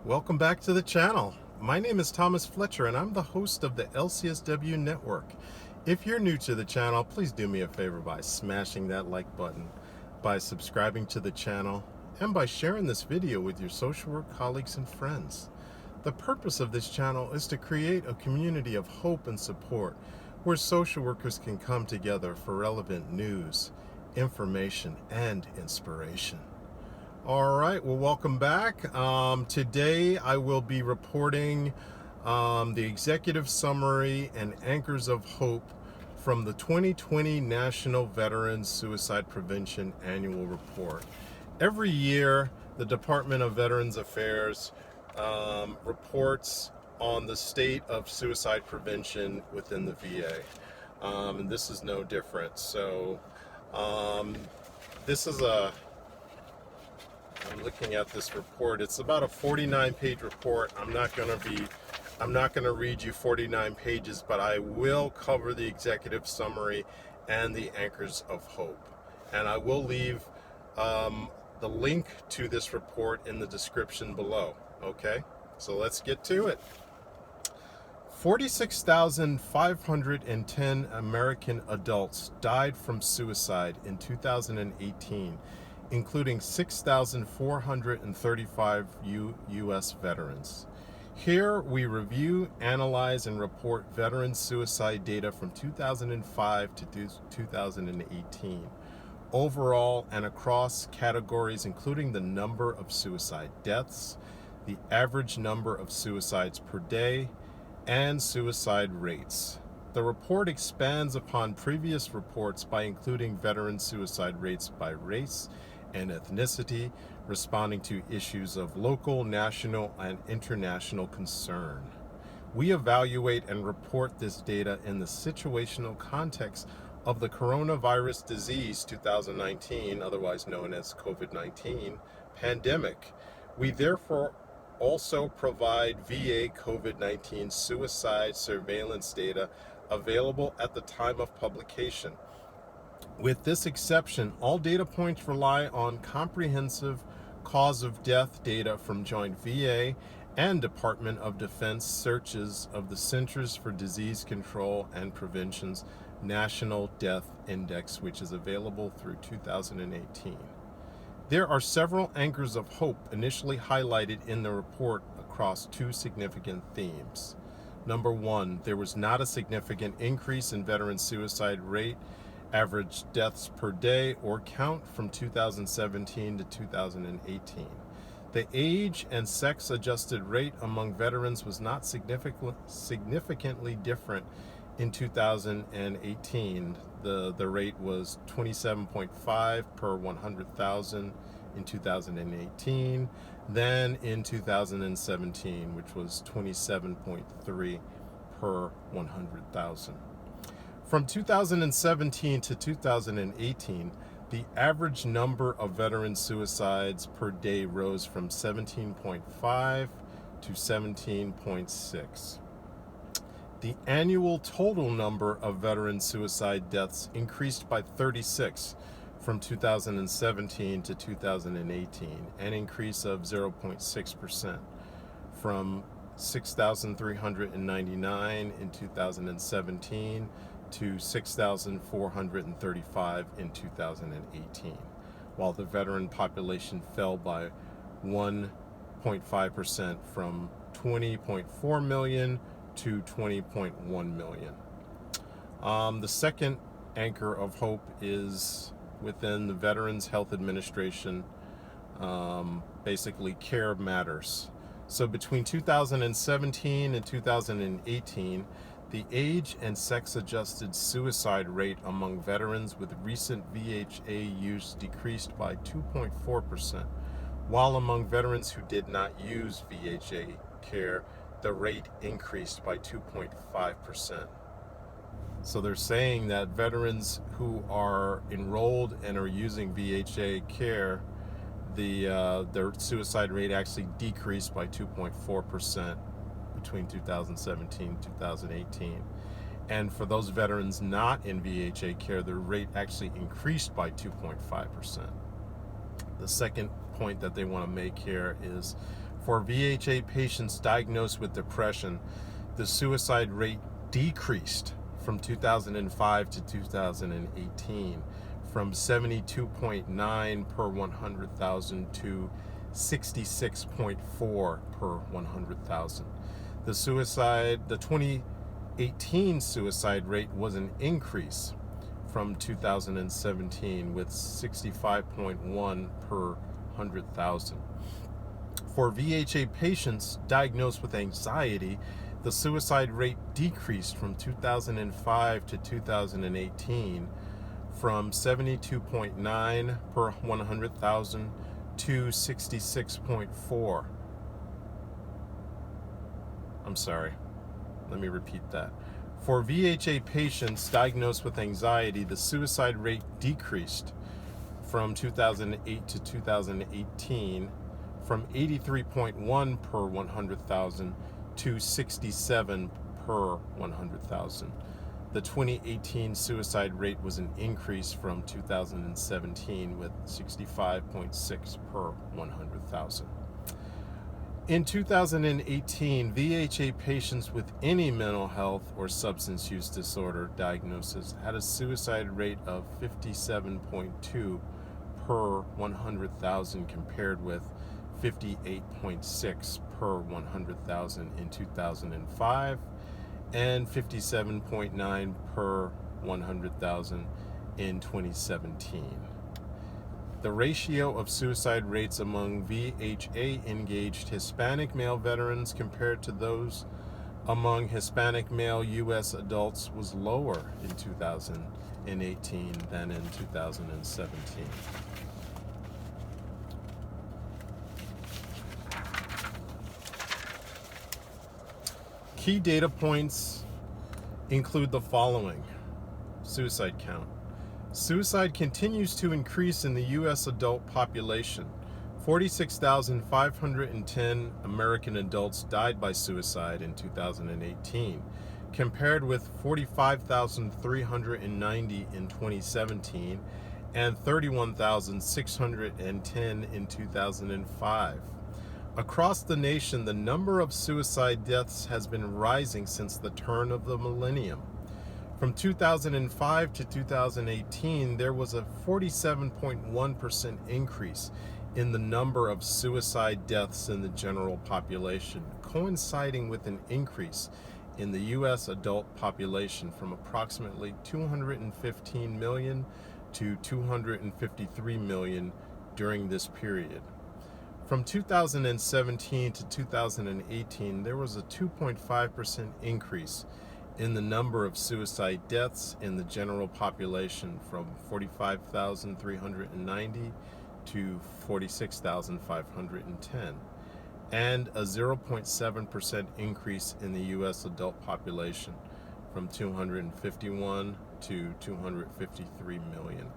Welcome back to the channel. My name is Thomas Fletcher and I'm the host of the LCSW network. If you're new to the channel, please do me a favor by smashing that like button, by subscribing to the channel, and by sharing this video with your social work colleagues and friends. The purpose of this channel is to create a community of hope and support where social workers can come together for relevant news, information, and inspiration. All right, well, welcome back. Today I will be reporting the executive summary and anchors of hope from the 2020 National Veterans Suicide Prevention Annual Report. Every year, the Department of Veterans Affairs reports on the state of suicide prevention within the VA, and this is no different. So this is I'm looking at this report. It's about a 49-page report. I'm not going to read you 49 pages, but I will cover the executive summary and the anchors of hope. And I will leave the link to this report in the description below. Okay, so let's get to it. 46,510 American adults died from suicide in 2018, including 6,435 U.S. veterans. Here we review, analyze, and report veteran suicide data from 2005 to 2018, overall and across categories including the number of suicide deaths, the average number of suicides per day, and suicide rates. The report expands upon previous reports by including veteran suicide rates by race and ethnicity, responding to issues of local, national, and international concern. We evaluate and report this data in the situational context of the coronavirus disease 2019, otherwise known as COVID-19 pandemic. We therefore also provide VA COVID-19 suicide surveillance data available at the time of publication. With this exception, all data points rely on comprehensive cause of death data from joint VA and Department of Defense searches of the Centers for Disease Control and Prevention's National Death Index, which is available through 2018. There are several anchors of hope initially highlighted in the report across two significant themes. Number one, there was not a significant increase in veteran suicide rate, average deaths per day, or count from 2017 to 2018. The age and sex adjusted rate among veterans was not significantly different in 2018. The rate was 27.5 per 100,000 in 2018, then in 2017, which was 27.3 per 100,000. From 2017 to 2018, the average number of veteran suicides per day rose from 17.5 to 17.6. The annual total number of veteran suicide deaths increased by 36 from 2017 to 2018, an increase of 0.6% from 6,399 in 2017 to 6,435 in 2018, while the veteran population fell by 1.5% from 20.4 million to 20.1 million. The second anchor of hope is within the Veterans Health Administration, basically care matters. So between 2017 and 2018, the age and sex adjusted suicide rate among veterans with recent VHA use decreased by 2.4%, while among veterans who did not use VHA care, the rate increased by 2.5%. So they're saying that veterans who are enrolled and are using VHA care, their suicide rate actually decreased by 2.4% between 2017 and 2018. And for those veterans not in VHA care, their rate actually increased by 2.5%. The second point that they want to make here is For VHA patients diagnosed with depression, the suicide rate decreased from 2005 to 2018 from 72.9 per 100,000 to 66.4 per 100,000. The 2018 suicide rate was an increase from 2017 with 65.1 per 100,000. For VHA patients diagnosed with anxiety, the suicide rate decreased from 2005 to 2018 from 72.9 per 100,000 to 66.4. I'm sorry, let me repeat that. For VHA patients diagnosed with anxiety, the suicide rate decreased from 2008 to 2018 from 83.1 per 100,000 to 67 per 100,000. The 2018 suicide rate was an increase from 2017 with 65.6 per 100,000. In 2018, VHA patients with any mental health or substance use disorder diagnosis had a suicide rate of 57.2 per 100,000 compared with 58.6 per 100,000 in 2005 and 57.9 per 100,000 in 2017. The ratio of suicide rates among VHA-engaged Hispanic male veterans compared to those among Hispanic male U.S. adults was lower in 2018 than in 2017. Key data points include the following. Suicide count. Suicide continues to increase in the U.S. adult population. 46,510 American adults died by suicide in 2018, compared with 45,390 in 2017 and 31,610 in 2005. Across the nation, the number of suicide deaths has been rising since the turn of the millennium. From 2005 to 2018, there was a 47.1% increase in the number of suicide deaths in the general population, coinciding with an increase in the U.S. adult population from approximately 215 million to 253 million during this period. From 2017 to 2018, there was a 2.5% increase in the number of suicide deaths in the general population from 45,390 to 46,510, and a 0.7% increase in the U.S. adult population from 251 to 253 million.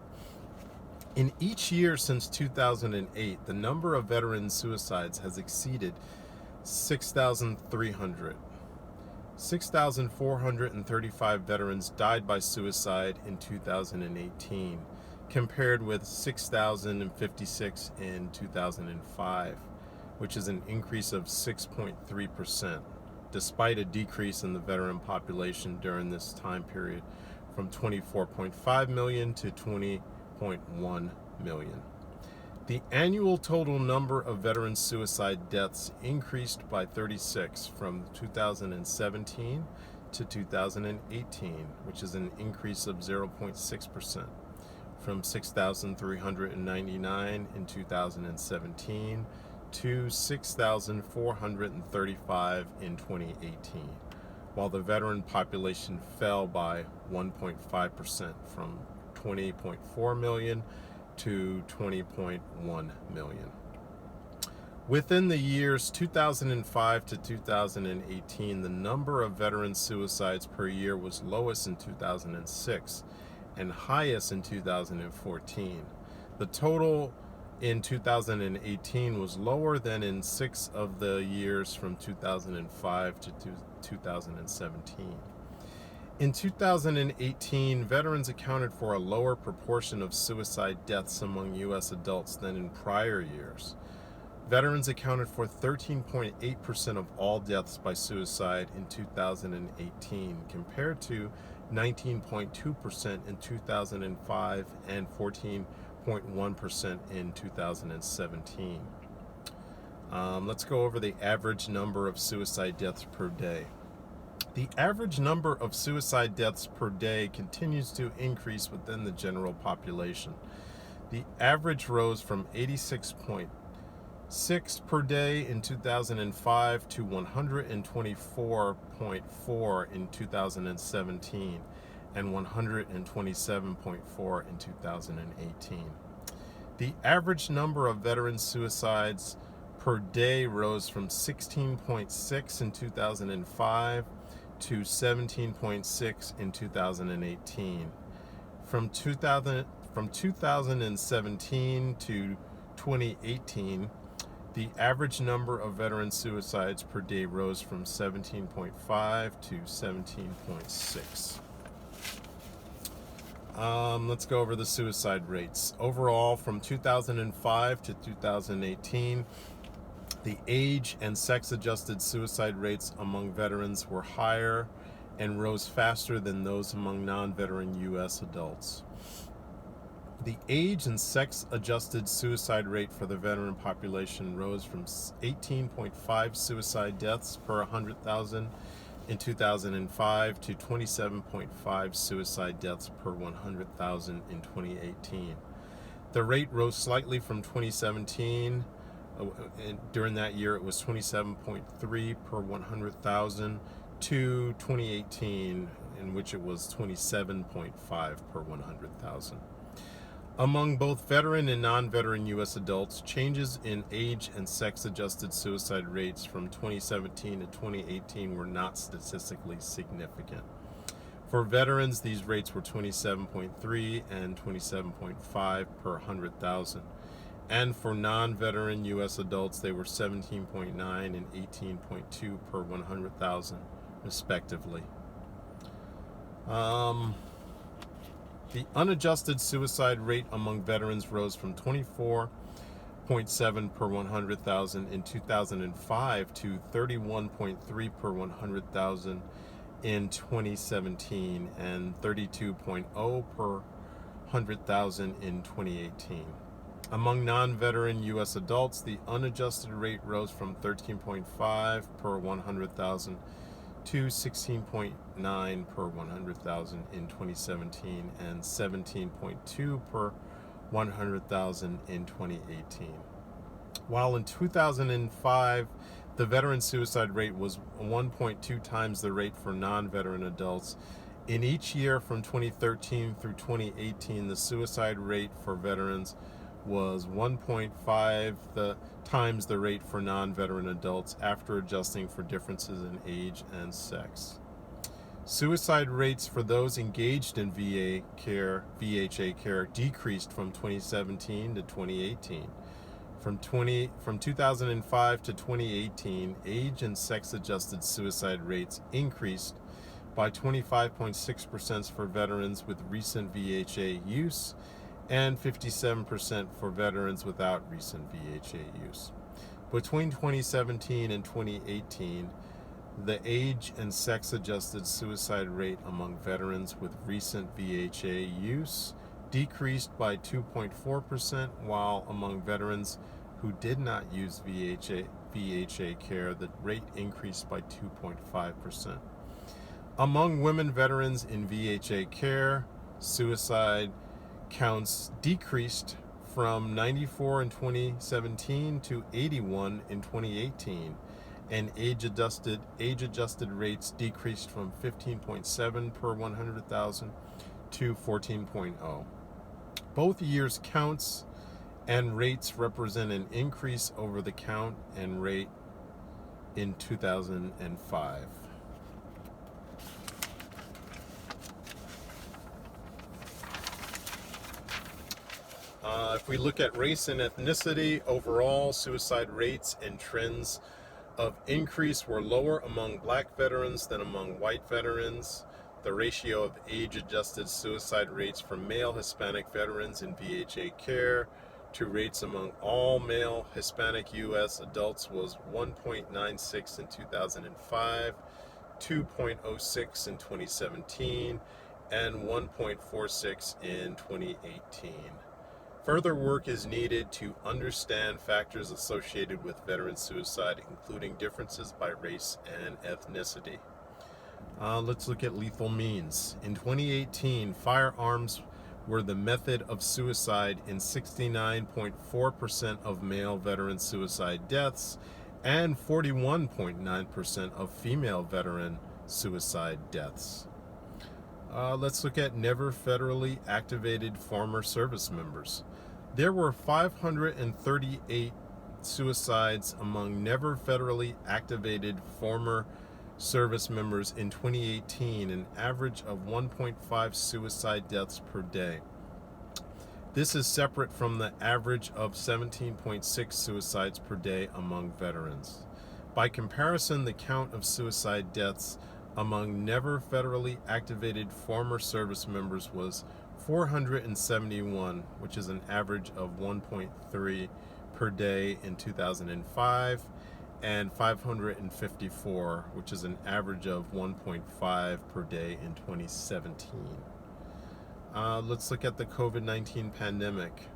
In each year since 2008, the number of veteran suicides has exceeded 6,300. 6,435 veterans died by suicide in 2018, compared with 6,056 in 2005, which is an increase of 6.3%, despite a decrease in the veteran population during this time period from 24.5 million to 20.1 million. The annual total number of veteran suicide deaths increased by 36 from 2017 to 2018, which is an increase of 0.6%, from 6,399 in 2017 to 6,435 in 2018, while the veteran population fell by 1.5% from 20.4 million to 20.1 million. Within the years 2005 to 2018, the number of veteran suicides per year was lowest in 2006 and highest in 2014. The total in 2018 was lower than in 6 of the years from 2005 to 2017. In 2018, veterans accounted for a lower proportion of suicide deaths among U.S. adults than in prior years. Veterans accounted for 13.8% of all deaths by suicide in 2018, compared to 19.2% in 2005 and 14.1% in 2017. Let's go over the average number of suicide deaths per day. The average number of suicide deaths per day continues to increase within the general population. The average rose from 86.6 per day in 2005 to 124.4 in 2017 and 127.4 in 2018. The average number of veteran suicides per day rose from 16.6 in 2005 to 17.6 in 2018. From 2017 to 2018, the average number of veteran suicides per day rose from 17.5 to 17.6. Let's go over the suicide rates. Overall, from 2005 to 2018, the age and sex-adjusted suicide rates among veterans were higher and rose faster than those among non-veteran U.S. adults. The age and sex-adjusted suicide rate for the veteran population rose from 18.5 suicide deaths per 100,000 in 2005 to 27.5 suicide deaths per 100,000 in 2018. The rate rose slightly from 2017. During that year, it was 27.3 per 100,000 to 2018, in which it was 27.5 per 100,000. Among both veteran and non-veteran U.S. adults, changes in age and sex-adjusted suicide rates from 2017 to 2018 were not statistically significant. For veterans, these rates were 27.3 and 27.5 per 100,000. And for non-veteran U.S. adults, they were 17.9 and 18.2 per 100,000, respectively. The unadjusted suicide rate among veterans rose from 24.7 per 100,000 in 2005 to 31.3 per 100,000 in 2017 and 32.0 per 100,000 in 2018. Among non-veteran U.S. adults, the unadjusted rate rose from 13.5 per 100,000 to 16.9 per 100,000 in 2017 and 17.2 per 100,000 in 2018. While in 2005, the veteran suicide rate was 1.2 times the rate for non-veteran adults, in each year from 2013 through 2018, the suicide rate for veterans was 1.5 times the rate for non-veteran adults after adjusting for differences in age and sex. Suicide rates for those engaged in VHA care decreased from 2017 to 2018. From 2005 to 2018, age and sex-adjusted suicide rates increased by 25.6% for veterans with recent VHA use and 57% for veterans without recent VHA use. Between 2017 and 2018, the age and sex-adjusted suicide rate among veterans with recent VHA use decreased by 2.4%, while among veterans who did not use VHA care, the rate increased by 2.5%. Among women veterans in VHA care, suicide counts decreased from 94 in 2017 to 81 in 2018, and age-adjusted rates decreased from 15.7 per 100,000 to 14.0. Both years' counts and rates represent an increase over the count and rate in 2005. If we look at race and ethnicity, overall suicide rates and trends of increase were lower among black veterans than among white veterans. The ratio of age-adjusted suicide rates for male Hispanic veterans in VHA care to rates among all male Hispanic U.S. adults was 1.96 in 2005, 2.06 in 2017, and 1.46 in 2018. Further work is needed to understand factors associated with veteran suicide, including differences by race and ethnicity. Let's look at lethal means. In 2018, firearms were the method of suicide in 69.4% of male veteran suicide deaths and 41.9% of female veteran suicide deaths. Let's look at never federally activated former service members. There were 538 suicides among never federally activated former service members in 2018, an average of 1.5 suicide deaths per day. This is separate from the average of 17.6 suicides per day among veterans. By comparison, the count of suicide deaths among never federally activated former service members was 471, which is an average of 1.3 per day in 2005, and 554, which is an average of 1.5 per day in 2017. Let's look at the COVID-19 pandemic.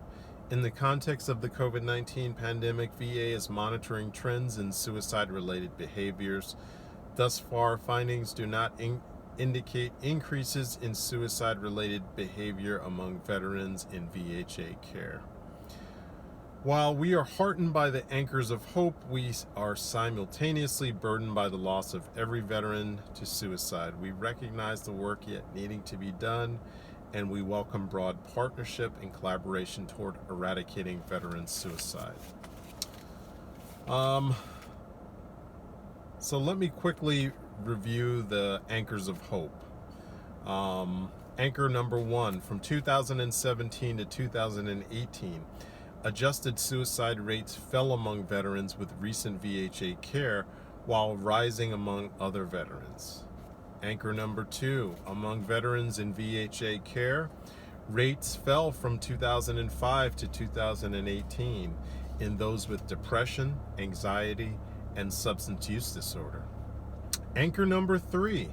In the context of the COVID-19 pandemic, VA is monitoring trends in suicide-related behaviors. Thus far, findings do not indicate increases in suicide-related behavior among veterans in VHA care. While we are heartened by the anchors of hope, we are simultaneously burdened by the loss of every veteran to suicide. We recognize the work yet needing to be done, and we welcome broad partnership and collaboration toward eradicating veteran suicide. So let me quickly review the anchors of hope. Anchor number 1, from 2017 to 2018, adjusted suicide rates fell among veterans with recent VHA care while rising among other veterans. Anchor number 2, among veterans in VHA care, rates fell from 2005 to 2018 in those with depression, anxiety, and substance use disorder. Anchor number 3,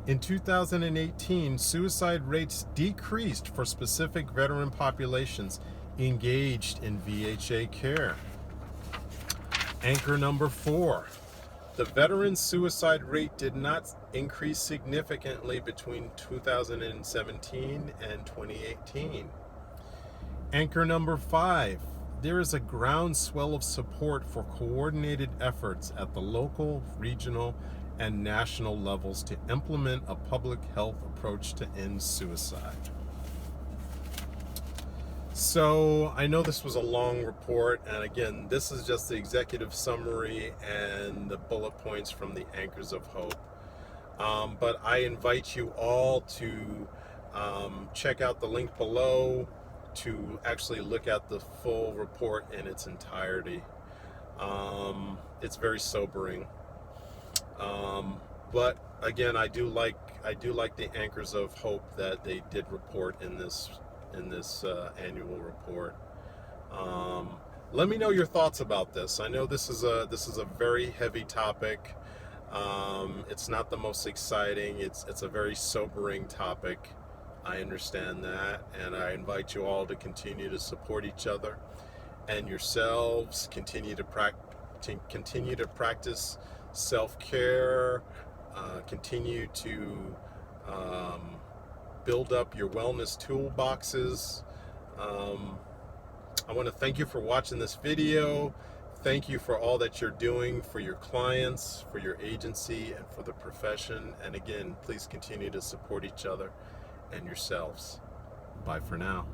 in 2018, suicide rates decreased for specific veteran populations engaged in VHA care. Anchor number 4, the veteran suicide rate did not increase significantly between 2017 and 2018. Anchor number 5, there is a groundswell of support for coordinated efforts at the local, regional, and national levels to implement a public health approach to end suicide. So I know this was a long report, and again, this is just the executive summary and the bullet points from the anchors of hope. But I invite you all to check out the link below to actually look at the full report in its entirety. It's very sobering. But again, I do like the anchors of hope that they did report in this annual report. Let me know your thoughts about this. I know this is a very heavy topic. It's not the most exciting. It's a very sobering topic. I understand that, and I invite you all to continue to support each other and yourselves. Continue to practice self-care. Continue to build up your wellness toolboxes. I want to thank you for watching this video. Thank you for all that you're doing for your clients, for your agency, and for the profession. And again, please continue to support each other and yourselves. Bye for now.